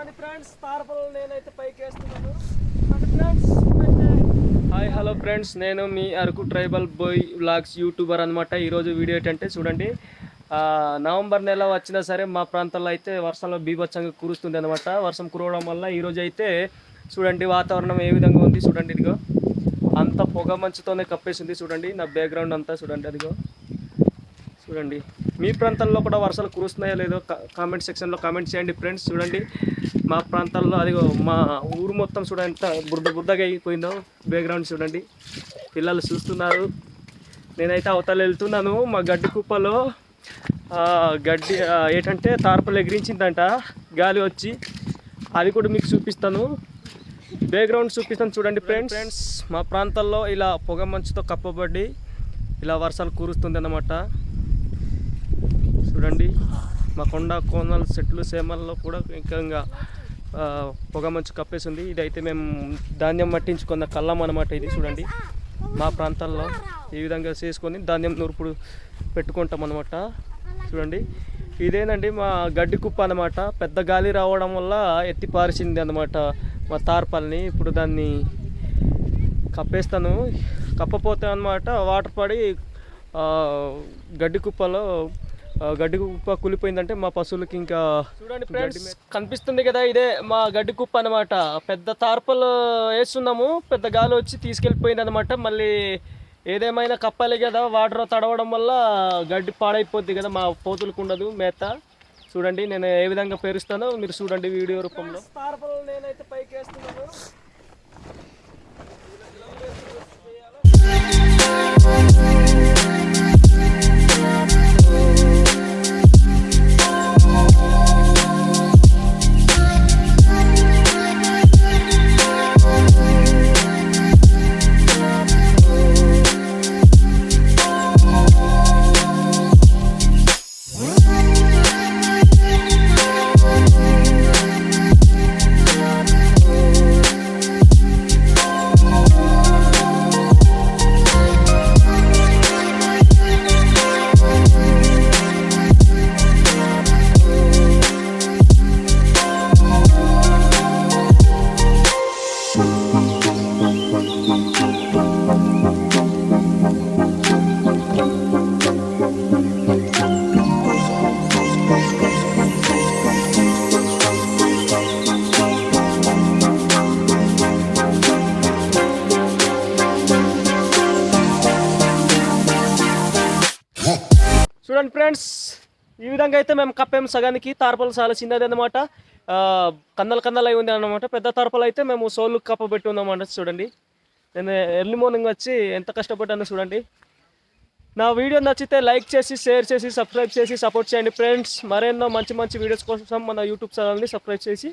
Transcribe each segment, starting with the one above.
చూడండి ఫ్రెండ్స్, తారపలు నేనైతే పైకి వేస్తున్నాను. ఫ్రెండ్స్ హాయ్ హలో ఫ్రెండ్స్, నేను మీ Araku tribal boy vlogs YouTuber అనమాట. ఈరోజు వీడియో ఏంటంటే చూడండి, నవంబర్ నెల వచ్చినా సరే మా ప్రాంతంలో అయితే వర్షంలో బీభత్సంగా కురుస్తుంది అనమాట. వర్షం కురవడం వల్ల ఈరోజు అయితే చూడండి వాతావరణం ఏ విధంగా ఉంది చూడండి. ఇదిగో అంత పొగ మంచుతోనే కప్పేసింది చూడండి. నా బ్యాక్గ్రౌండ్ అంతా చూడండి, అదిగో చూడండి. మీ ప్రాంతాల్లో కూడా వర్షాలు కురుస్తున్నాయో లేదో కామెంట్ సెక్షన్లో కామెంట్ చేయండి ఫ్రెండ్స్. చూడండి మా ప్రాంతాల్లో అదిగో మా ఊరు మొత్తం చూడండి ఎంత బురదగా అయిపోయిందో. బ్యాక్గ్రౌండ్ చూడండి, పిల్లలు చూస్తున్నారు. నేనైతే అవతల వెళ్తున్నాను. మా గడ్డి కుప్పలో గడ్డి ఏంటంటే తార్పలు ఎగిరించిందంట గాలి వచ్చి, అది కూడా మీకు చూపిస్తాను. బ్యాక్గ్రౌండ్ చూపిస్తాను చూడండి ఫ్రెండ్స్. మా ప్రాంతాల్లో ఇలా పొగ మంచుతో కప్పబడి ఇలా వర్షాలు కురుస్తుంది అన్నమాట. చూడండి మా కొండ కోనలు చెట్లు సేమల్లో కూడా ఇంకా పొగ మంచు కప్పేసింది. ఇదైతే మేము ధాన్యం మట్టించుకున్న కళ్ళం అనమాట. ఇది చూడండి మా ప్రాంతాల్లో ఈ విధంగా చేసుకొని ధాన్యం నూర్పుడు పెట్టుకుంటాం అనమాట. చూడండి ఇదేనండి మా గడ్డి కుప్ప అనమాట. పెద్ద గాలి రావడం వల్ల ఎత్తి పారిసింది అనమాట మా తార్పల్ని. ఇప్పుడు దాన్ని కప్పేస్తాను. కప్పపోతే అనమాట వాటర్ పడి గడ్డి కుప్ప కూలిపోయిందంటే మా పశువులకి ఇంకా చూడండి ఫ్రెండ్స్ కనిపిస్తుంది కదా, ఇదే మా గడ్డి కుప్ప అనమాట. పెద్ద తార్పలు వేస్తున్నాము, పెద్ద గాలి వచ్చి తీసుకెళ్ళిపోయింది అనమాట. మళ్ళీ ఏదేమైనా కప్పాలి కదా, వాటర్ తడవడం వల్ల గడ్డి పాడైపోద్ది కదా, మా పోతులకు ఉండదు మేత. చూడండి నేను ఏ విధంగా పేరుస్తానో మీరు చూడండి వీడియో రూపంలో. తార్పలు నేనైతే పైకి వేస్తున్నాను. చూడండి ఫ్రెండ్స్, ఈ విధంగా అయితే మేము కప్పాము సగానికి. తార్పలు చాలా చిన్నది అనమాట, కన్నలు అయి ఉంది అనమాట. పెద్ద తార్పలు అయితే మేము సోళ్ళు కప్పబెట్టి ఉందన్నమాట. చూడండి నేను ఎర్లీ మార్నింగ్ వచ్చి ఎంత కష్టపడ్డానో చూడండి. నా వీడియో నచ్చితే లైక్ చేసి షేర్ చేసి సబ్స్క్రైబ్ చేసి సపోర్ట్ చేయండి ఫ్రెండ్స్. మరెన్నో మంచి వీడియోస్ కోసం మన యూట్యూబ్ ఛానల్ని సబ్స్క్రైబ్ చేసి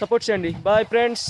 సపోర్ట్ చేయండి. Bye friends.